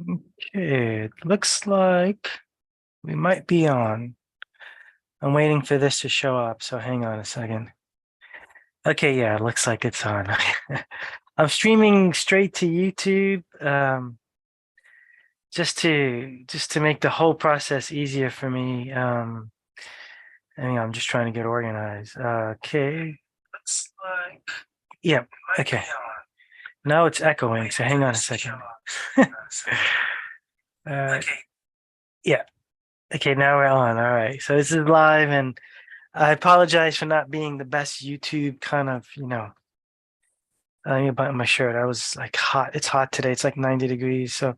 Okay, it looks like we might be on. I'm waiting for this to show up, so hang on a second. Okay, yeah, it looks like it's on. I'm streaming straight to YouTube, just to make the whole process easier for me. Hang on, I'm just trying to get organized. Okay, looks like yeah. Okay, now it's echoing, so hang on a second. uh, yeah. Okay, now we're on. All right. So this is live, and I apologize for not being the best YouTube kind of, about my shirt. I was like hot. It's hot today. It's like 90 degrees. So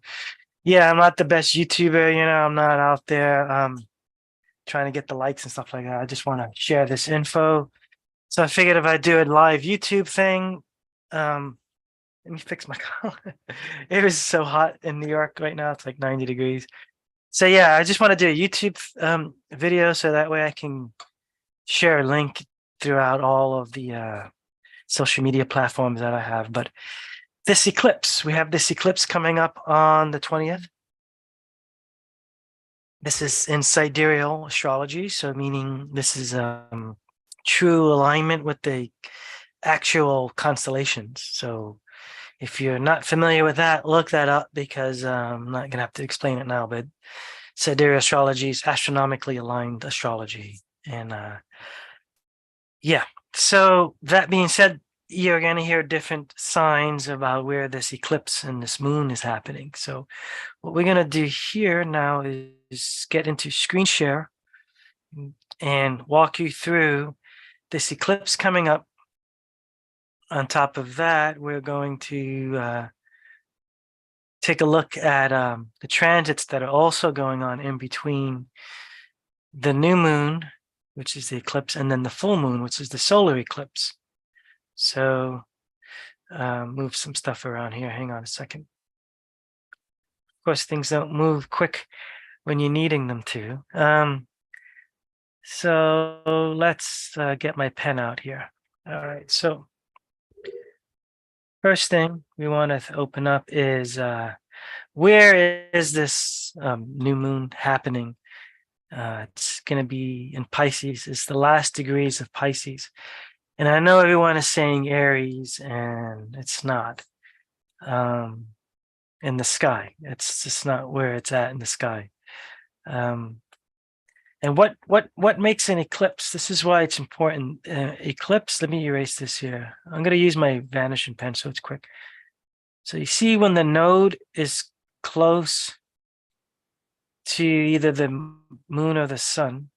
yeah, I'm not the best YouTuber, I'm not out there trying to get the likes and stuff like that. I just want to share this info. So I figured if I do a live YouTube thing, let me fix my collar. It is so hot in New York right now. It's like 90 degrees. So yeah, I just want to do a YouTube video so that way I can share a link throughout all of the social media platforms that I have. But this eclipse, we have this eclipse coming up on the 20th. This is in sidereal astrology, so meaning this is true alignment with the actual constellations. So if you're not familiar with that, look that up because I'm not gonna have to explain it now. But sidereal astrology is astronomically aligned astrology, and yeah. So that being said, you're going to hear different signs about where this eclipse and this moon is happening. So what we're going to do here now is get into screen share and walk you through this eclipse coming up. On top of that, we're going to take a look at the transits that are also going on in between the new moon, which is the eclipse, and then the full moon, which is the solar eclipse. So move some stuff around here. Hang on a second. Of course, things don't move quick when you're needing them to. So let's get my pen out here. All right. So first thing we want to open up is where is this new moon happening? It's going to be in Pisces. It's the last degrees of Pisces. And I know everyone is saying Aries, and it's not. In the sky. It's just not where it's at in the sky. And what makes an eclipse? This is why it's important. Eclipse. Let me erase this here. I'm going to use my vanishing pen so it's quick. So you see when the node is close to either the moon or the sun,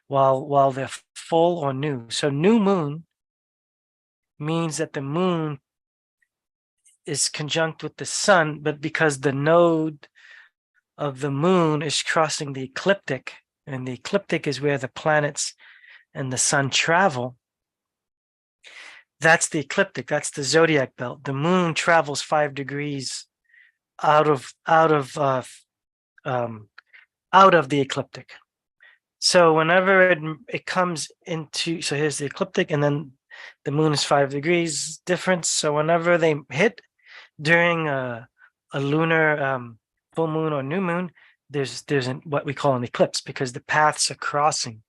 while they're full or new. So new moon means that the moon is conjunct with the sun, but because the node of the moon is crossing the ecliptic, and the ecliptic is where the planets and the sun travel. That's the ecliptic. That's the zodiac belt. The moon travels 5 degrees out of the ecliptic. So whenever it comes into, so here's the ecliptic, and then the moon is 5 degrees difference. So whenever they hit during a lunar full moon or new moon, there's what we call an eclipse because the paths are crossing.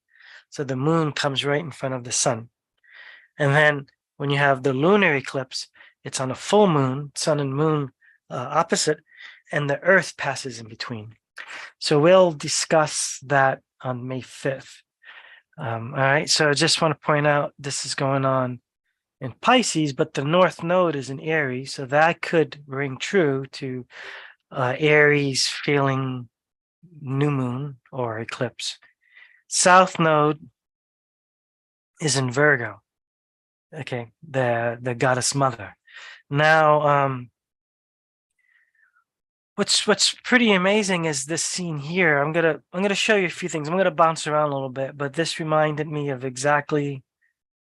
So the moon comes right in front of the sun. And then when you have the lunar eclipse, it's on a full moon, sun and moon opposite, and the earth passes in between. So we'll discuss that on May 5th. All right, so I just want to point out this is going on in Pisces, but the North Node is in Aries, so that could ring true to Aries feeling new moon or eclipse. South Node is in Virgo. Okay, the goddess mother. Now, what's pretty amazing is this scene here. I'm gonna show you a few things. I'm gonna bounce around a little bit, but this reminded me of exactly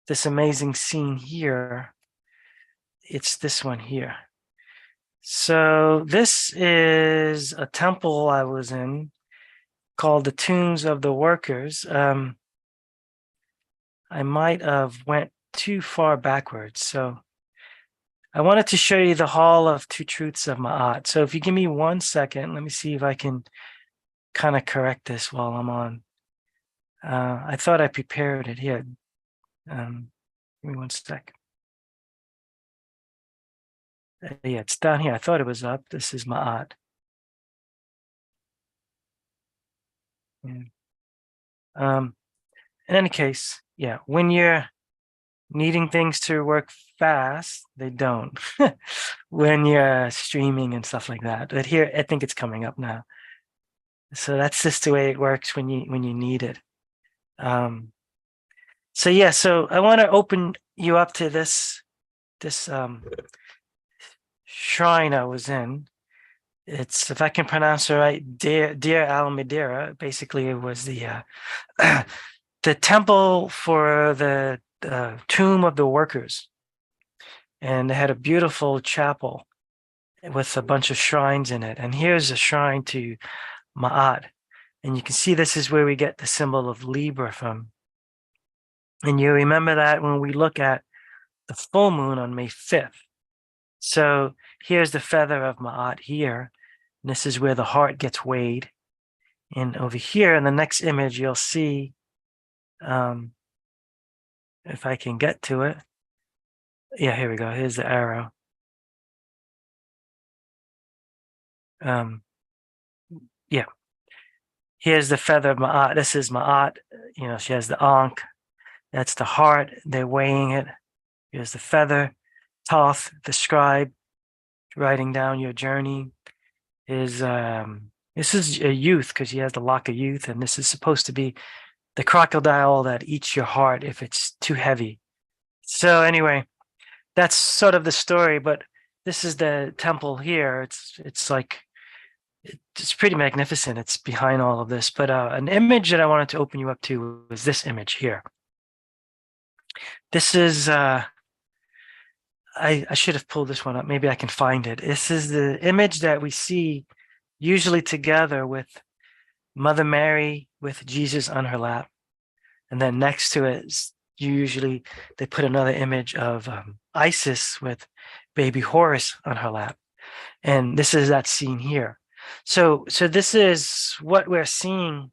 this amazing scene here. It's this one here. So this is a temple I was in called the Tombs of the Workers. I might have went too far backwards. So I wanted to show you the Hall of Two Truths of Ma'at. So if you give me 1 second, let me see if I can kind of correct this while I'm on. I thought I prepared it here. Give me 1 sec. Yeah, it's down here. I thought it was up. This is Ma'at. Yeah. In any case, yeah, when you're needing things to work fast, they don't. When you're streaming and stuff like that. But here, I think it's coming up now. So that's just the way it works when you need it. So yeah, so I want to open you up to this shrine I was in. It's, if I can pronounce it right, Deir al Madeira. Basically, it was the the temple for the tomb of the workers, and they had a beautiful chapel with a bunch of shrines in it. And here's a shrine to Ma'at, and you can see this is where we get the symbol of Libra from. And you remember that when we look at the full moon on May 5th. So here's the feather of Ma'at here. And this is where the heart gets weighed. And over here in the next image, you'll see, if I can get to it. Yeah, here we go. Here's the arrow. Yeah. Here's the feather of Ma'at. This is Ma'at. You know, she has the Ankh. That's the heart. They're weighing it. Here's the feather. Thoth, the scribe, writing down your journey. Is this is a youth, because he has the lock of youth, and this is supposed to be the crocodile that eats your heart if it's too heavy. So anyway, that's sort of the story, but this is the temple here. It's like, it's pretty magnificent. It's behind all of this. But an image that I wanted to open you up to is this image here. This is I should have pulled this one up. Maybe I can find it. This is the image that we see usually together with Mother Mary with Jesus on her lap. And then next to it, usually they put another image of Isis with baby Horus on her lap. And this is that scene here. So this is what we're seeing.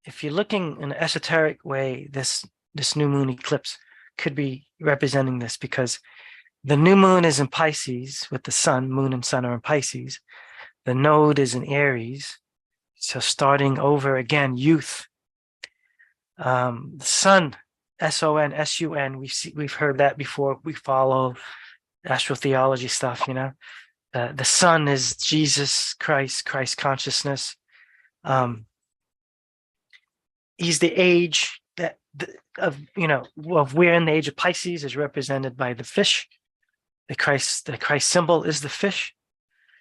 If you're looking in an esoteric way, this new moon eclipse could be representing this, because the new moon is in Pisces with the sun. Moon and sun are in Pisces. The node is in Aries. So starting over again, youth. The sun, S-O-N, S-U-N, we've heard that before. We follow astrotheology stuff, you know. The sun is Jesus Christ, Christ consciousness. He's the age that we're in the age of Pisces, is represented by the fish. The Christ symbol is the fish.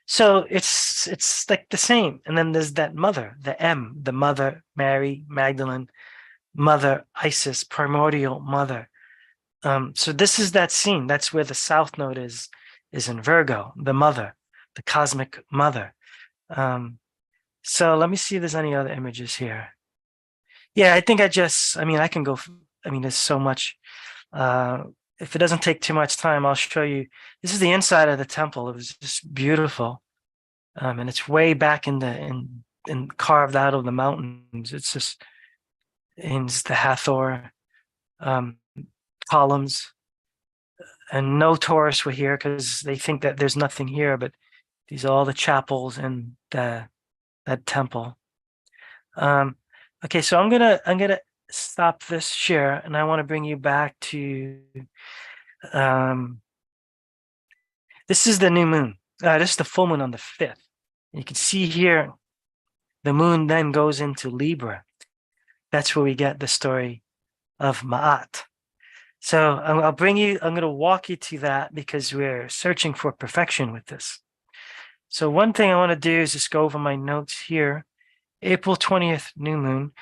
So it's like the same. And then there's that mother, the M, the mother, Mary, Magdalene, mother, Isis, primordial mother. So this is that scene. That's where the south node is in Virgo, the mother, the cosmic mother. So let me see if there's any other images here. Yeah, I think I can go, there's so much. If it doesn't take too much time, I'll show you. This is the inside of the temple. It was just beautiful. And it's way back in carved out of the mountains. It's just in the Hathor columns. And no tourists were here because they think that there's nothing here, but these are all the chapels in that temple. Okay, so I'm gonna stop this share, and I want to bring you back to this is the new moon. This is the full moon on the 5th. You can see here the moon then goes into Libra. That's where we get the story of Ma'at. So I'm going to walk you to that, because we're searching for perfection with this. So one thing I want to do is just go over my notes here. April 20th, new moon.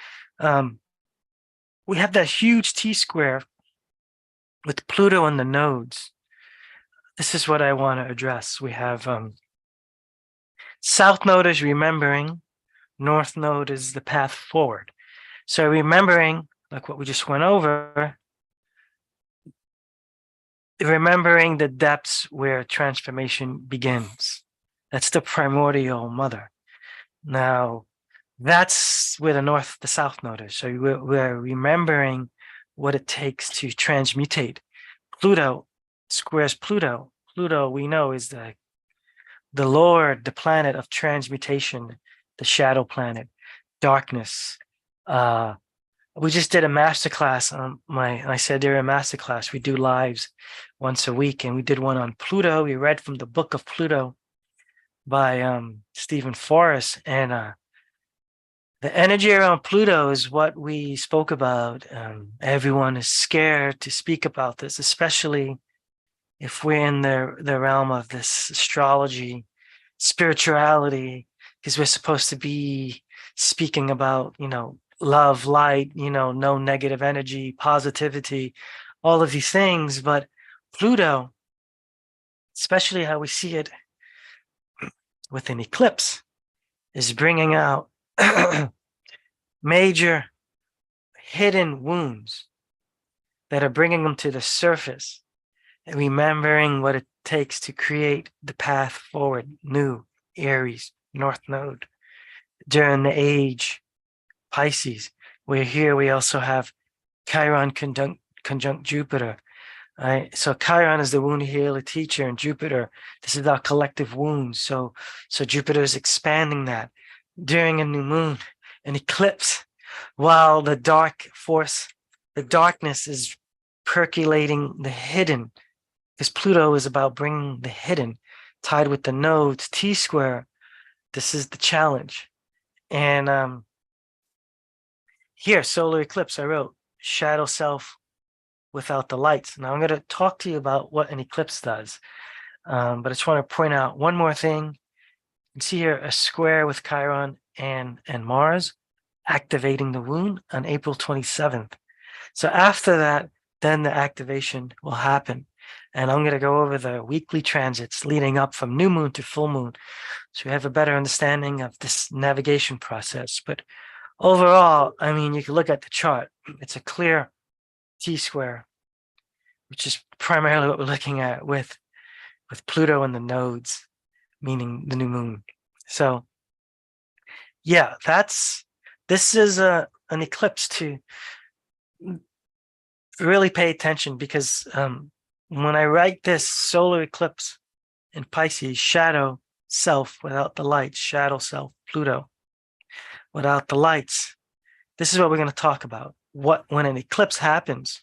We have that huge T-square with Pluto and the nodes. This is what I want to address. We have South node is remembering, North node is the path forward. So remembering, like what we just went over, remembering the depths where transformation begins. That's the primordial mother. Now, that's where the north, the south node is. So we're remembering what it takes to transmutate. Pluto squares Pluto. Pluto, we know, is the Lord, the planet of transmutation, the shadow planet, darkness. We just did a masterclass on I said there a masterclass. We do lives once a week, and we did one on Pluto. We read from the book of Pluto by Stephen Forrest, and the energy around Pluto is what we spoke about. Everyone is scared to speak about this, especially if we're in the realm of this astrology, spirituality, because we're supposed to be speaking about, love, light, no negative energy, positivity, all of these things. But Pluto, especially how we see it with an eclipse, is bringing out major hidden wounds that are bringing them to the surface, and remembering what it takes to create the path forward. New Aries, North Node, during the age Pisces. We're here, we also have Chiron conjunct Jupiter. Right? So Chiron is the wound healer teacher, and Jupiter, this is our collective wounds. So Jupiter is expanding that during a new moon, an eclipse, while the darkness is percolating the hidden, because Pluto is about bringing the hidden, tied with the nodes, T square. This is the challenge. And here, solar eclipse, I wrote shadow self without the lights. Now I'm going to talk to you about what an eclipse does. But I just want to point out one more thing. You can see here a square with Chiron and Mars activating the wound on April 27th. So after that, then the activation will happen. And I'm going to go over the weekly transits leading up from new moon to full moon, so we have a better understanding of this navigation process. But overall, I mean, you can look at the chart. It's a clear T square, which is primarily what we're looking at with Pluto and the nodes, meaning the new moon. So yeah, this is an eclipse to really pay attention, because when I write this solar eclipse in Pisces, shadow self without the lights, shadow self, Pluto without the lights, this is what we're going to talk about. When an eclipse happens,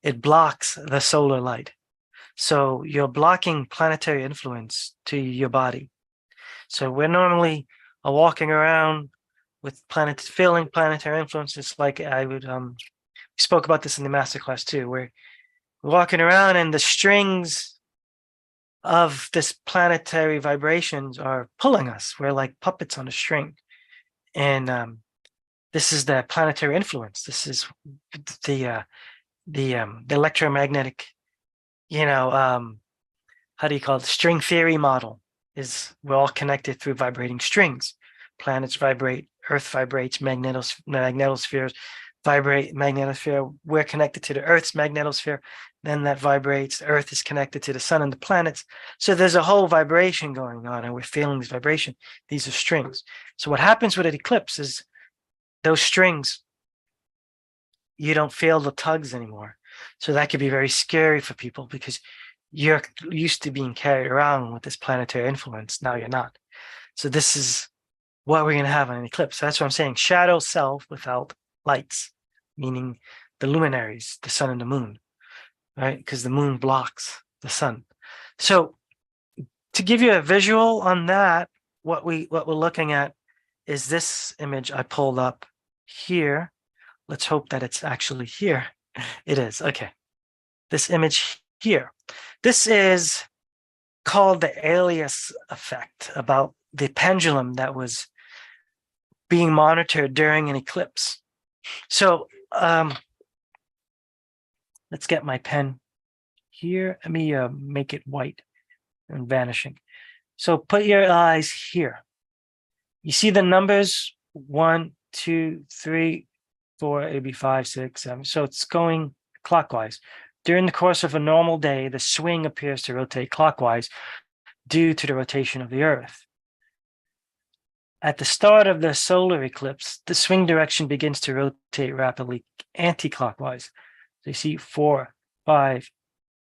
it blocks the solar light. So you're blocking planetary influence to your body. So we're normally walking around with feeling planetary influence. It's like we spoke about this in the masterclass too, where we're walking around and the strings of this planetary vibrations are pulling us. We're like puppets on a string. And this is the planetary influence. This is the electromagnetic, how do you call it? String theory model is we're all connected through vibrating strings. Planets vibrate, Earth vibrates, magnetospheres vibrate, magnetosphere. We're connected to the Earth's magnetosphere. Then that vibrates. Earth is connected to the sun and the planets. So there's a whole vibration going on, and we're feeling this vibration. These are strings. So what happens with an eclipse is those strings, you don't feel the tugs anymore. So that could be very scary for people, because you're used to being carried around with this planetary influence. Now you're not. So this is what we're going to have on an eclipse. That's what I'm saying. Shadow self without lights, meaning the luminaries, the sun and the moon, right? Because the moon blocks the sun. So to give you a visual on that, what we're looking at is this image I pulled up here. Let's hope that it's actually here. It is. Okay. This image here. This is called the alias effect, about the pendulum that was being monitored during an eclipse. So let's get my pen here. Let me make it white and vanishing. So put your eyes here. You see the numbers 1, 2, 3, 4, it'd be 5, 6, 7. So it's going clockwise. During the course of a normal day, the swing appears to rotate clockwise due to the rotation of the Earth. At the start of the solar eclipse, the swing direction begins to rotate rapidly anti-clockwise. So you see 4, 5,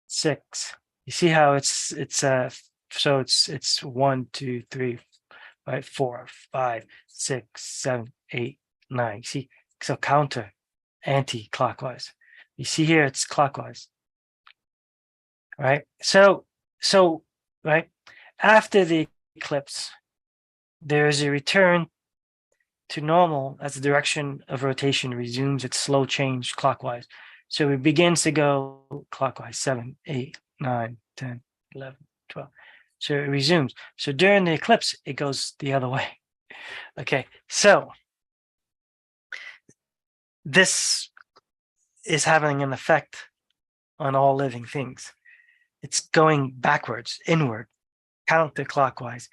6. You see how it's 1, 2, 3, 5, 4, 5, 6, 7, 8, 9. You see, so counter anti-clockwise. You see here it's clockwise. Right? So right after the eclipse, there is a return to normal as the direction of rotation resumes its slow change clockwise. So it begins to go clockwise, 7, 8, 9, 10, 11, 12. So it resumes. So during the eclipse, it goes the other way. Okay, so this is having an effect on all living things. It's going backwards, inward, counterclockwise,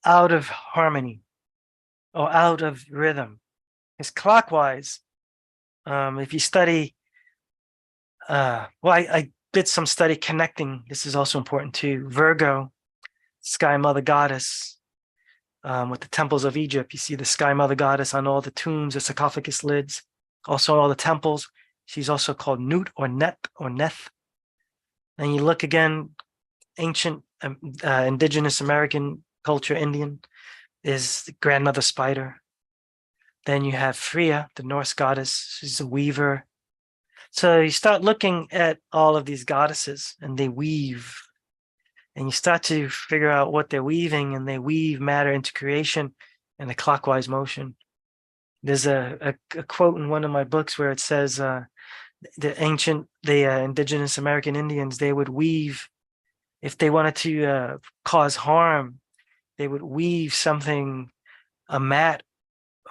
out of harmony or out of rhythm. Because clockwise, if you study, I did some study connecting, this is also important too, Virgo, Sky Mother Goddess, with the temples of Egypt. You see the Sky Mother Goddess on all the tombs, the sarcophagus lids, also all the temples. She's also called Nut or Net or Neth. And you look again, ancient indigenous American culture, Indian, is the grandmother spider. Then you have Freya, the Norse goddess. She's a weaver. So you start looking at all of these goddesses and they weave. And you start to figure out what they're weaving, and they weave matter into creation in a clockwise motion. There's a quote in one of my books where it says the indigenous American Indians, they would weave, if they wanted to cause harm, they would weave something, a mat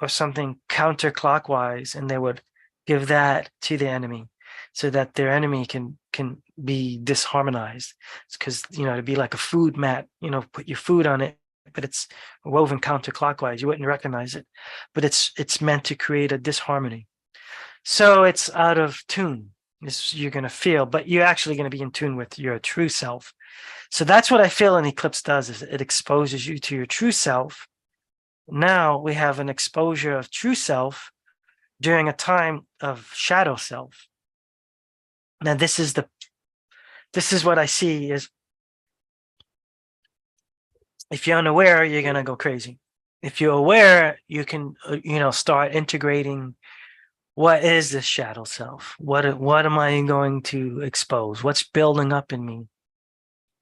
or something counterclockwise, and they would give that to the enemy so that their enemy can be disharmonized. It's because, to be like a food mat, put your food on it, but it's woven counterclockwise. You wouldn't recognize it, but it's meant to create a disharmony. So it's out of tune. You're going to feel, but you're actually going to be in tune with your true self. So that's what I feel an eclipse does, is it exposes you to your true self. Now we have an exposure of true self during a time of shadow self. Now this is what I see is, if you're unaware, you're going to go crazy. If you're aware, you can, start integrating, what is this shadow self? What am I going to expose? What's building up in me?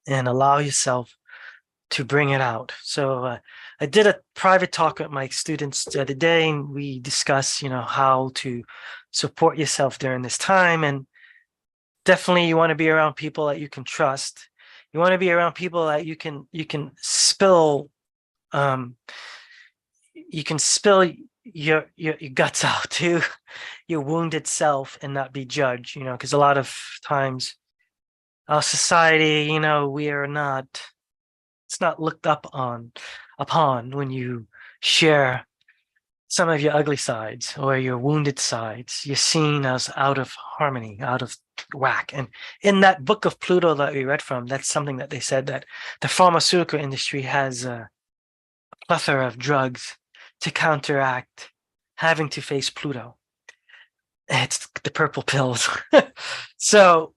And allow yourself to bring it out. So I did a private talk with my students the other day, and we discussed, how to support yourself during this time. And definitely you want to be around people that you can trust. You want to be around people that you can spill your guts out to your wounded self and not be judged, because a lot of times our society, we are not, it's not looked upon when you share some of your ugly sides or your wounded sides. You're seen as out of harmony, out of whack. And in that book of Pluto that we read from, that's something that they said, that the pharmaceutical industry has a plethora of drugs to counteract having to face Pluto. It's the purple pills. So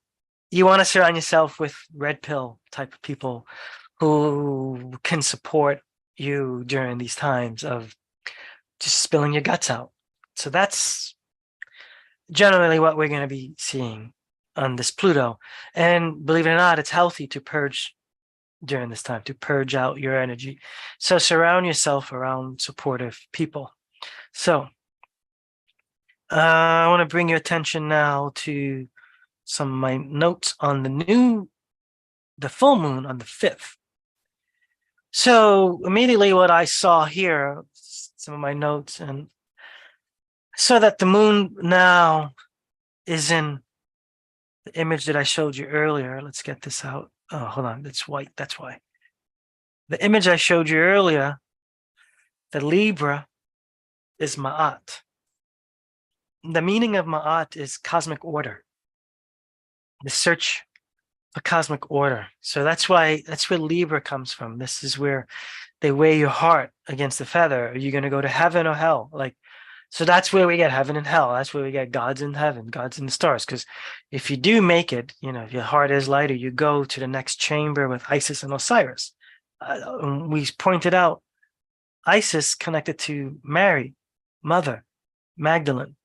you want to surround yourself with red pill type of people who can support you during these times of just spilling your guts out. So that's generally what we're going to be seeing on this Pluto. And believe it or not, it's healthy to purge during this time, to purge out your energy. So surround yourself around supportive people. So I want to bring your attention now to some of my notes on the full moon on the 5th. So immediately what I saw here, some of my notes, and so that the moon now is in the image that I showed you earlier. Let's get this out. Oh, hold on, it's white, that's why. The image I showed you earlier, the Libra, is Ma'at. The meaning of Ma'at is cosmic order. the search for cosmic order. So that's where Libra comes from. This is where they weigh your heart against the feather. Are you going to go to heaven or hell? Like, so that's where we get heaven and hell. That's where we get gods in heaven, gods in the stars. Because if you do make it, if your heart is lighter, you go to the next chamber with Isis and Osiris. We pointed out Isis connected to Mary, Mother, Magdalene,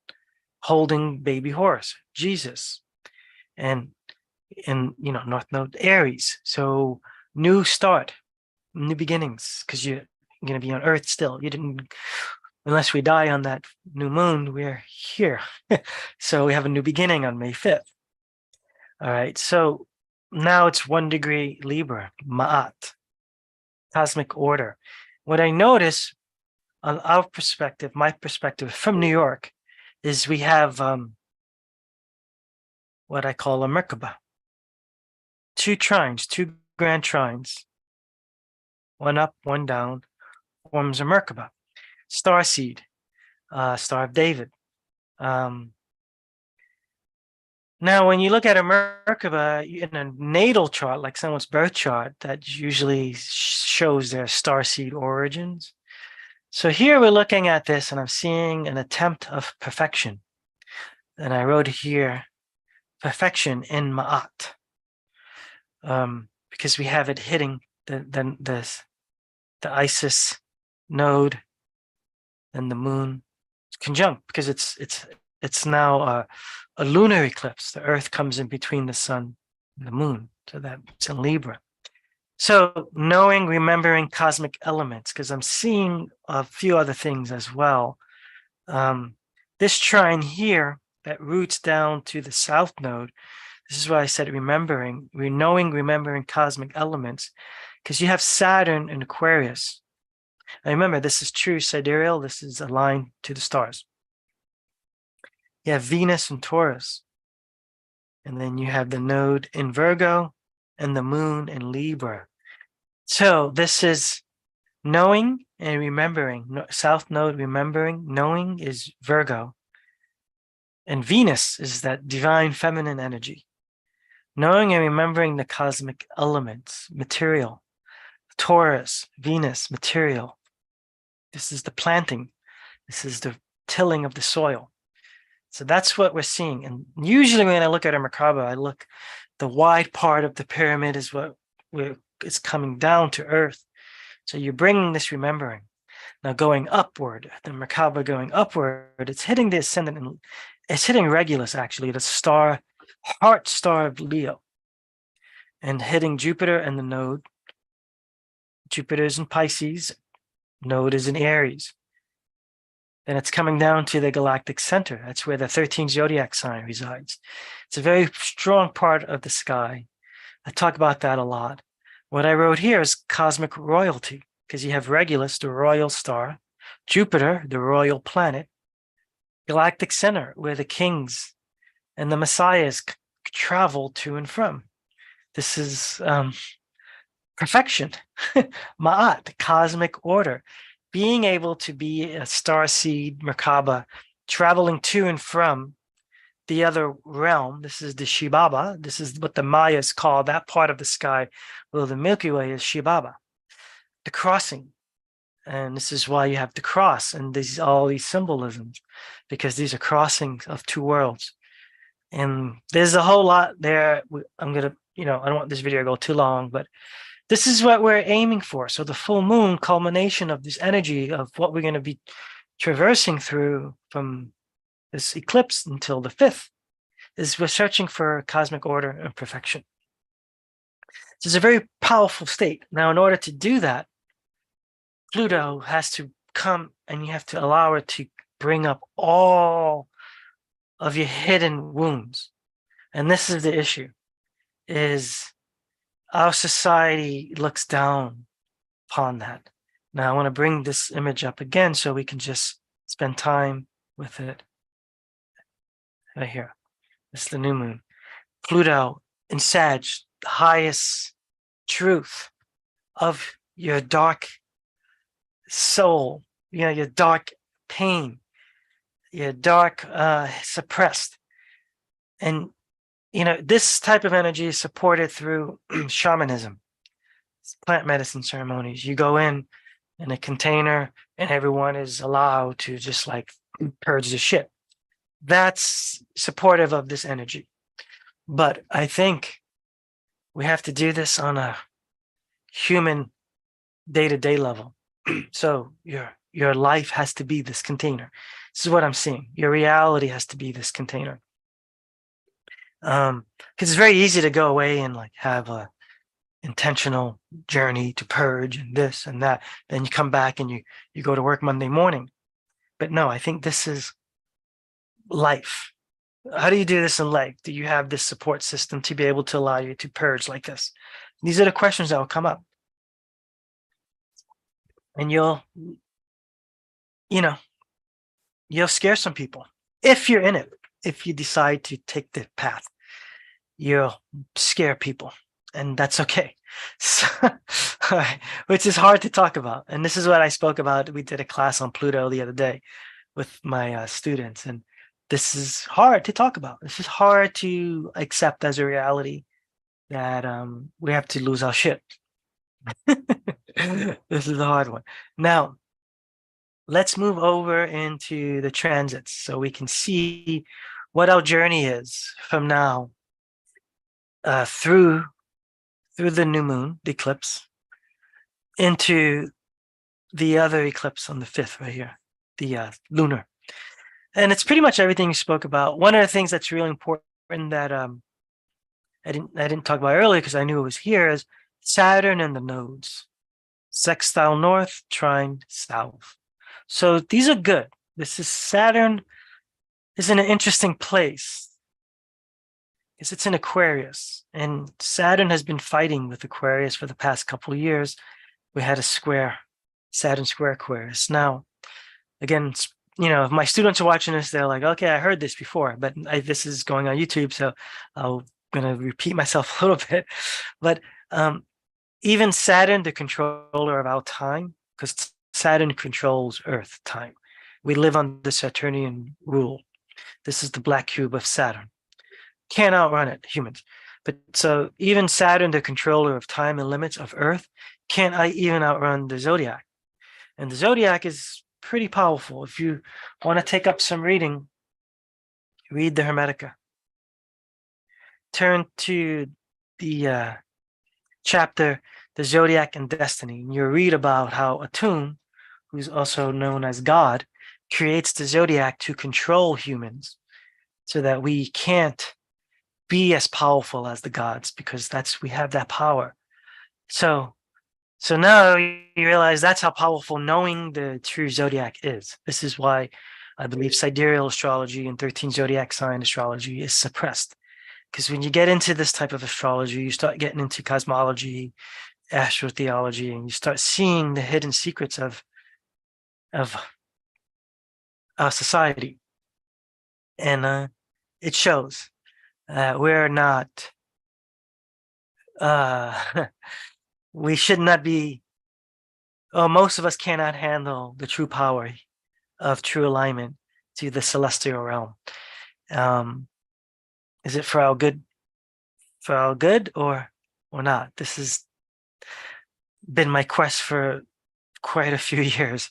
holding baby horse, Jesus, and North Node Aries. So new start, new beginnings, because you're going to be on Earth still. You didn't, unless we die on that new moon, we're here. So we have a new beginning on May 5th. All right. So now it's 1 degree Libra, Ma'at, cosmic order. What I notice on our perspective, my perspective from New York, is we have what I call a Merkaba. 2 trines, 2 grand trines, one up, one down, forms a Merkaba. Star seed, Star of David. Now, when you look at a Merkaba in a natal chart, like someone's birth chart, that usually shows their star seed origins. So here we're looking at this, and I'm seeing an attempt of perfection. And I wrote here, perfection in Ma'at, because we have it hitting the Isis node and the moon conjunct, because it's now a lunar eclipse. The Earth comes in between the sun and the moon, so that's in Libra. So knowing, remembering cosmic elements, because I'm seeing a few other things as well. This trine here that roots down to the south node, this is why I said remembering, remembering cosmic elements, because you have Saturn in Aquarius. And remember, this is true sidereal, this is aligned to the stars. You have Venus in Taurus, and then you have the node in Virgo and the moon in Libra. So this is knowing and remembering. South node remembering, knowing is Virgo. And Venus is that divine feminine energy. Knowing and remembering the cosmic elements, material. Taurus, Venus, material. This is the planting. This is the tilling of the soil. So that's what we're seeing. And usually when I look at a Merkaba, I look, the wide part of the pyramid is what it's coming down to earth. So you're bringing this remembering. Now going upward, the Merkaba going upward, it's hitting the ascendant, and it's hitting Regulus actually, the star, heart star of Leo, and hitting Jupiter and the node. Jupiter is in Pisces, node is in Aries. Then it's coming down to the galactic center. That's where the 13th zodiac sign resides. It's a very strong part of the sky. I talk about that a lot. What I wrote here is cosmic royalty, because you have Regulus, the royal star, Jupiter, the royal planet, galactic center, where the kings and the messiahs travel to and from. This is perfection, Ma'at, cosmic order. Being able to be a star seed Merkaba, traveling to and from the other realm. This is the Shibaba. This is what the Mayas call that part of the sky. Well, the Milky Way is Shibaba, the crossing. And this is why you have the cross and all these symbolisms, because these are crossings of 2 worlds. And there's a whole lot there. I'm going to, I don't want this video to go too long, but this is what we're aiming for. So the full moon, culmination of this energy of what we're going to be traversing through from this eclipse until the 5th, is we're searching for cosmic order and perfection. So it's a very powerful state. Now, in order to do that, Pluto has to come, and you have to allow it to bring up all of your hidden wounds. And this is the issue, is our society looks down upon that. Now I want to bring this image up again so we can just spend time with it. Right here. This is the new moon. Pluto in Sag, the highest truth of your dark soul, your dark pain, your dark suppressed. And this type of energy is supported through shamanism, plant medicine ceremonies. You go in a container and everyone is allowed to just like purge the shit. That's supportive of this energy. But I think we have to do this on a human day-to-day level. So your life has to be this container. This is what I'm seeing. Your reality has to be this container. Because it's very easy to go away and like have a intentional journey to purge and this and that. Then you come back and you go to work Monday morning. But no, I think this is life. How do you do this in life? Do you have this support system to be able to allow you to purge like this? These are the questions that will come up. And you'll scare some people if you're in it. If you decide to take the path, you'll scare people, and that's okay. So, which is hard to talk about. And this is what I spoke about. We did a class on Pluto the other day with my students, and this is hard to talk about. This is hard to accept as a reality that we have to lose our shit. This is a hard one. Now, let's move over into the transits so we can see what our journey is from now through the new moon, the eclipse, into the other eclipse on the 5th right here, the lunar. And it's pretty much everything you spoke about. One of the things that's really important that I didn't talk about earlier because I knew it was here is Saturn and the nodes. Sextile north, trine south. So these are good. This is Saturn is in an interesting place because it's in Aquarius, and Saturn has been fighting with Aquarius for the past couple of years. We had a square, Saturn square Aquarius. Now, again, if my students are watching this, they're like, okay, I heard this before, but this is going on YouTube, so I'm going to repeat myself a little bit. But even Saturn, the controller of our time, because Saturn controls Earth time. We live on the Saturnian rule. This is the black cube of Saturn. Can't outrun it, humans. But so even Saturn, the controller of time and limits of Earth, can't even outrun the zodiac. And the zodiac is pretty powerful. If you want to take up some reading, read the Hermetica. Turn to the chapter, The Zodiac and Destiny, and you'll read about how Atum, who's also known as God, creates the zodiac to control humans so that we can't be as powerful as the gods because we have that power. So now you realize that's how powerful knowing the true zodiac is. This is why I believe Sidereal Astrology and 13 zodiac sign astrology is suppressed. Because when you get into this type of astrology, you start getting into cosmology, astrotheology, and you start seeing the hidden secrets of our society. And it shows. We're not, we should not be, most of us cannot handle the true power of true alignment to the celestial realm. Is it for our good or not? This has been my quest for quite a few years.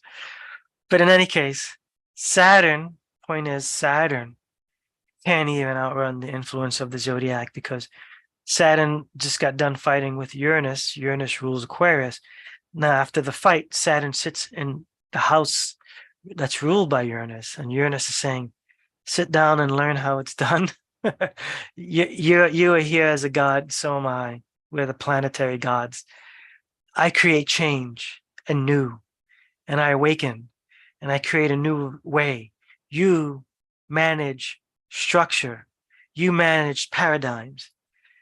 But in any case, Saturn can't even outrun the influence of the zodiac because Saturn just got done fighting with Uranus. Uranus rules Aquarius. Now, after the fight, Saturn sits in the house that's ruled by Uranus, and Uranus is saying, sit down and learn how it's done. You are here as a god, so am I. We're the planetary gods. I create change and new, and I awaken, and I create a new way. You manage structure. You manage paradigms.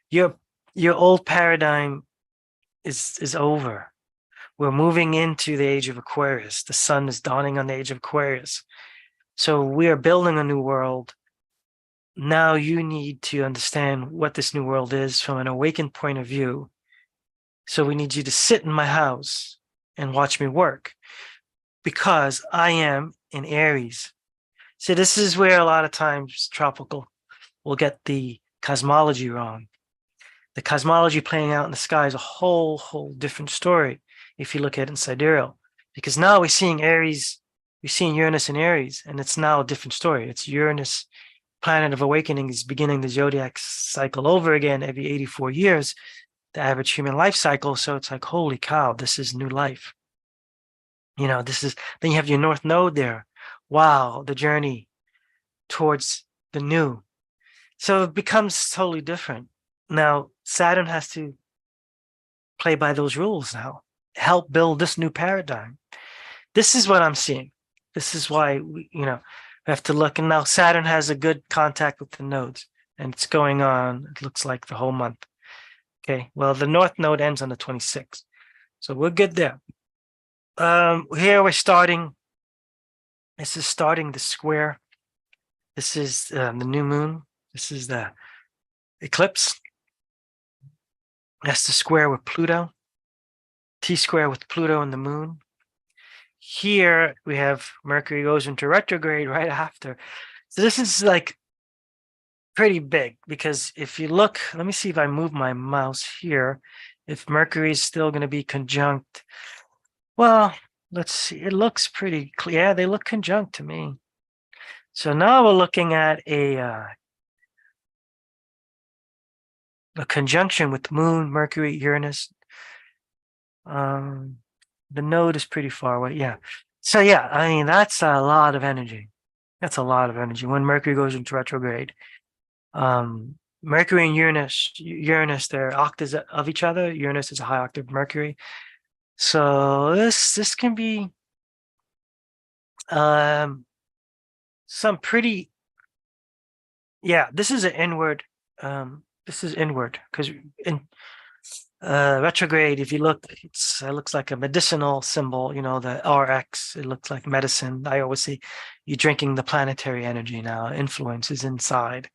Your old paradigm is over. We're moving into the age of Aquarius. The sun is dawning on the age of Aquarius. So we are building a new world. Now you need to understand what this new world is from an awakened point of view. So we need you to sit in my house and watch me work because I am in Aries. So this is where a lot of times tropical will get the cosmology wrong. The cosmology playing out in the sky is a whole different story if you look at it in sidereal. Because now we're seeing Aries, we're seeing Uranus in Aries, and it's now a different story. It's Uranus, planet of awakening, is beginning the zodiac cycle over again every 84 years, the average human life cycle. So it's like, holy cow, this is new life. You know, this is, then you have your North Node there. Wow, the journey towards the new. So it becomes totally different. Now, Saturn has to play by those rules now, help build this new paradigm. This is what I'm seeing. This is why we have to look. And now Saturn has a good contact with the nodes, and it's going on, it looks like, the whole month. Okay, well, the North Node ends on the 26th. So we're good there. Here we're starting. This is starting the square. This is the new moon. This is the eclipse. That's the square with Pluto. T-square with Pluto and the moon. Here we have Mercury goes into retrograde right after. So this is like pretty big, because if you look, let me see if I move my mouse here, if Mercury is still going to be conjunct. Well, let's see. It looks pretty clear. Yeah, they look conjunct to me. So now we're looking at a conjunction with Moon, Mercury, Uranus. The node is pretty far away. Yeah. So yeah, I mean, that's a lot of energy. That's a lot of energy when Mercury goes into retrograde. Mercury and Uranus, they're octaves of each other. Uranus is a high octave of Mercury. So this can be some pretty, yeah, this is an inward, this is inward, because in retrograde, if you look, it looks like a medicinal symbol, you know, the RX, it looks like medicine. I always say you're drinking the planetary energy now, influence is inside.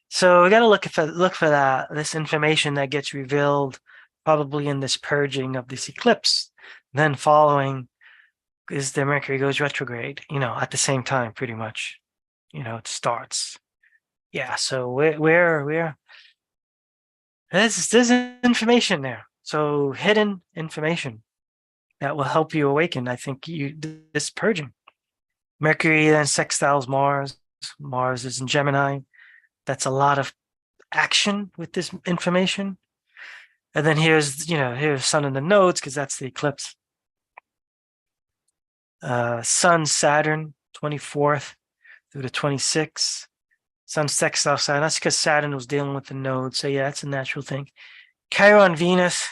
So we got to look for that, this information that gets revealed probably in this purging of this eclipse. Then following is the Mercury goes retrograde, you know, at the same time, pretty much, you know, it starts. Yeah, so we're there's information there. So hidden information that will help you awaken. I think this purging. Mercury then sextiles Mars. Mars is in Gemini. That's a lot of action with this information. And then here's Sun in the nodes, because that's the eclipse. Sun, Saturn, 24th through the 26th. Sun sextile Saturn. That's because Saturn was dealing with the nodes. So yeah, that's a natural thing. Chiron, Venus,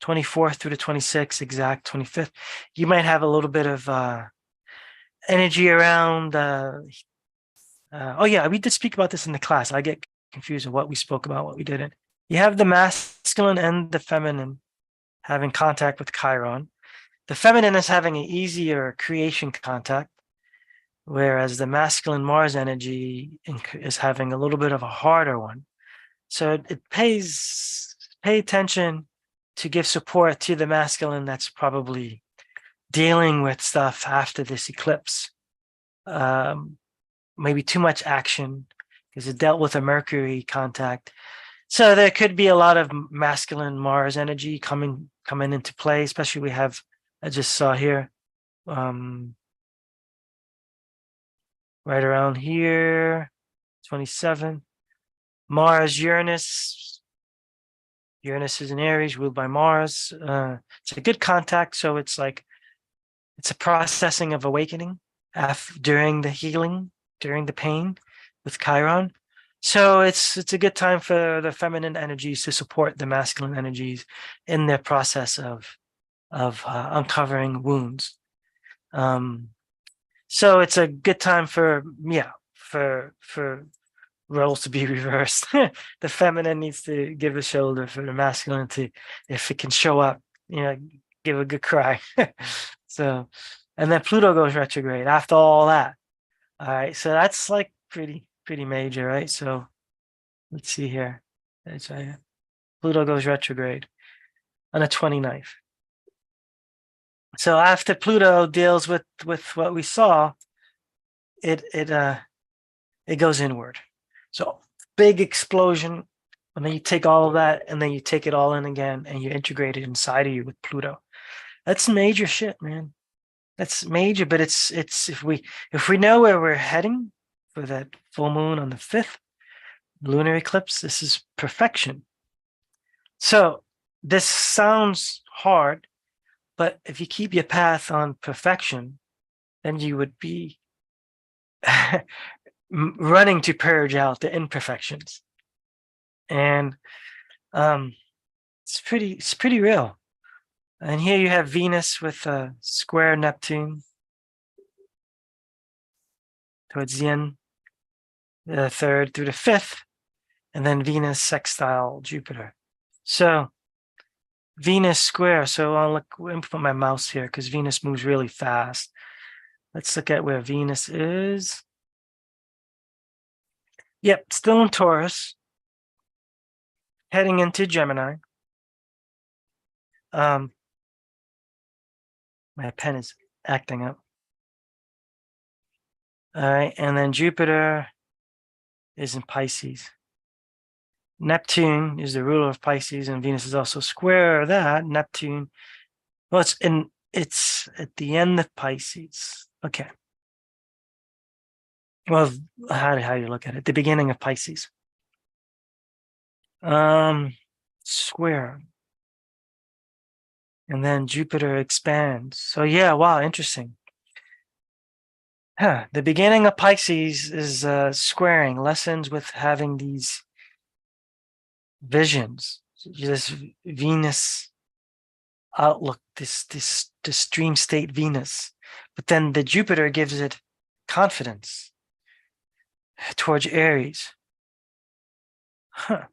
24th through the 26th, exact 25th. You might have a little bit of energy around. Oh yeah, we did speak about this in the class. I get confused of what we spoke about, what we didn't. You have the masculine and the feminine having contact with Chiron. The feminine is having an easier creation contact, whereas the masculine Mars energy is having a little bit of a harder one. So it pay attention to give support to the masculine that's probably dealing with stuff after this eclipse. Maybe too much action because it dealt with a Mercury contact. So there could be a lot of masculine Mars energy coming into play, especially I just saw here, right around here, 27. Mars, Uranus. Uranus is in Aries, ruled by Mars. It's a good contact, so it's like it's a processing of awakening during the healing, during the pain with Chiron. So it's a good time for the feminine energies to support the masculine energies in their process of uncovering wounds. So it's a good time for roles to be reversed. The feminine needs to give a shoulder for the masculine to, if it can show up, give a good cry. So, and then Pluto goes retrograde after all that. All right, so that's like pretty major, right? So let's see here. Pluto goes retrograde on the 29th. So after Pluto deals with what we saw, it goes inward. So big explosion. And then you take all of that and then you take it all in again and you integrate it inside of you with Pluto. That's major shit, man. That's major, but it's if we know where we're heading for that full moon on the 5th lunar eclipse, this is perfection. So this sounds hard, but if you keep your path on perfection, then you would be running to purge out the imperfections. And it's pretty real. And here you have Venus with a square Neptune towards the end, the 3rd through the 5th, and then Venus sextile Jupiter. So Venus square. So I'll put my mouse here because Venus moves really fast. Let's look at where Venus is. Yep, still in Taurus, heading into Gemini. My pen is acting up. All right, and then Jupiter is in Pisces. Neptune is the ruler of Pisces, and Venus is also square that. Neptune, well, it's at the end of Pisces. Okay. Well, how do you look at it? The beginning of Pisces. Square. And then Jupiter expands. So yeah, wow, interesting. The beginning of Pisces is squaring, lessons with having these visions, this Venus outlook, this dream state Venus. But then the Jupiter gives it confidence towards Aries. I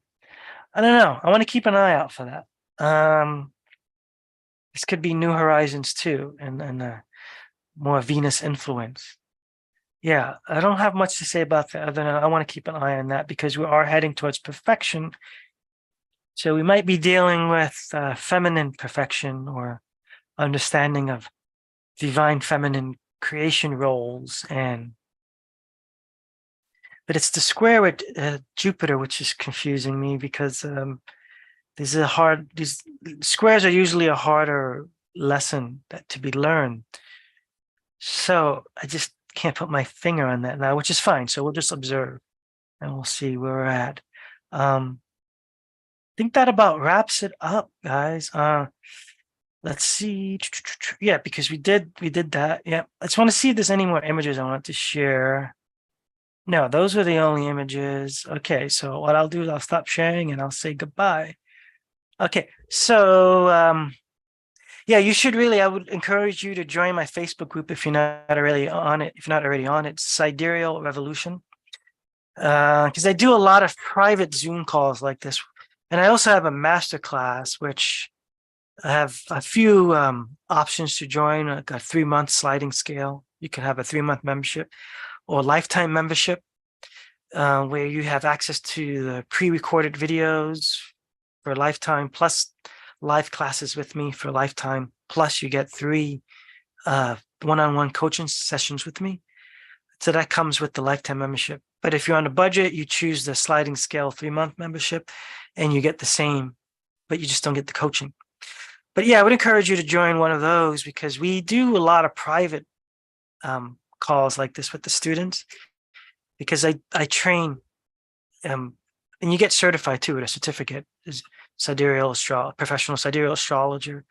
don't know. I want to keep an eye out for that. This could be New Horizons too, and more Venus influence. Yeah, I don't have much to say about that other than I want to keep an eye on that because we are heading towards perfection. So we might be dealing with feminine perfection or understanding of divine feminine creation roles, but it's the square with Jupiter which is confusing me because these squares are usually a harder lesson to be learned. So I just can't put my finger on that now, which is fine. So we'll just observe and we'll see where we're at. I think that about wraps it up, guys. Let's see. Yeah, because we did that. Yeah. I just want to see if there's any more images I want to share. No, those were the only images. Okay, so what I'll do is I'll stop sharing and I'll say goodbye. Okay, so yeah, you should really, I would encourage you to join my Facebook group if you're not already on it. If you're not already on it, Sidereal Revolution. Because I do a lot of private Zoom calls like this. And I also have a masterclass, which I have a few options to join, like a 3-month sliding scale. You can have a 3-month membership or lifetime membership, where you have access to the pre-recorded videos for a lifetime, plus live classes with me for a lifetime. Plus you get 3 one-on-one coaching sessions with me. So that comes with the lifetime membership. But if you're on a budget, you choose the sliding scale 3-month membership and you get the same, but you just don't get the coaching. But yeah, I would encourage you to join one of those because we do a lot of private calls like this with the students because I train and you get certified too with a certificate as professional sidereal astrologer.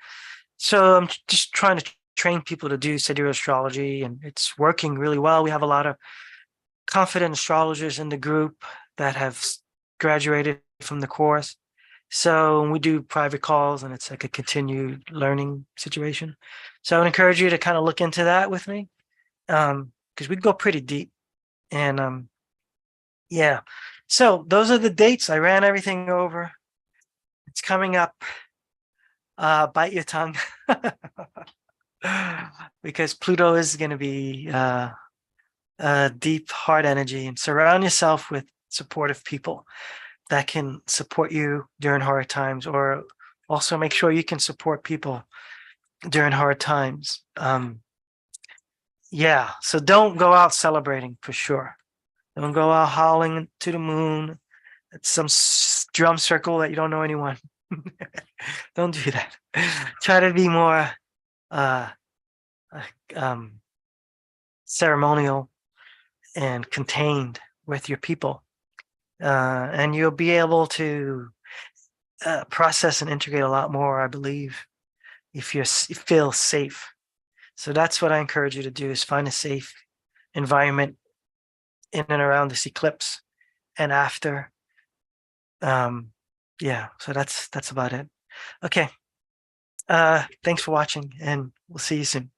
So I'm just trying to train people to do sidereal astrology and it's working really well. We have a lot of confident astrologers in the group that have graduated from the course. So we do private calls and it's like a continued learning situation. So I would encourage you to kind of look into that with me because we go pretty deep. And yeah, so those are the dates. I ran everything over. It's coming up. Bite your tongue because Pluto is going to be deep, hard energy, and surround yourself with supportive people that can support you during hard times, or also make sure you can support people during hard times. Yeah, so don't go out celebrating for sure. Don't go out howling to the moon. at some drum circle that you don't know anyone. Don't do that. Try to be more uh, uh, um, ceremonial and contained with your people. And you'll be able to process and integrate a lot more, I believe, if you feel safe. So that's what I encourage you to do, is find a safe environment in and around this eclipse and after. Yeah, so that's about it. Okay. Thanks for watching, and we'll see you soon.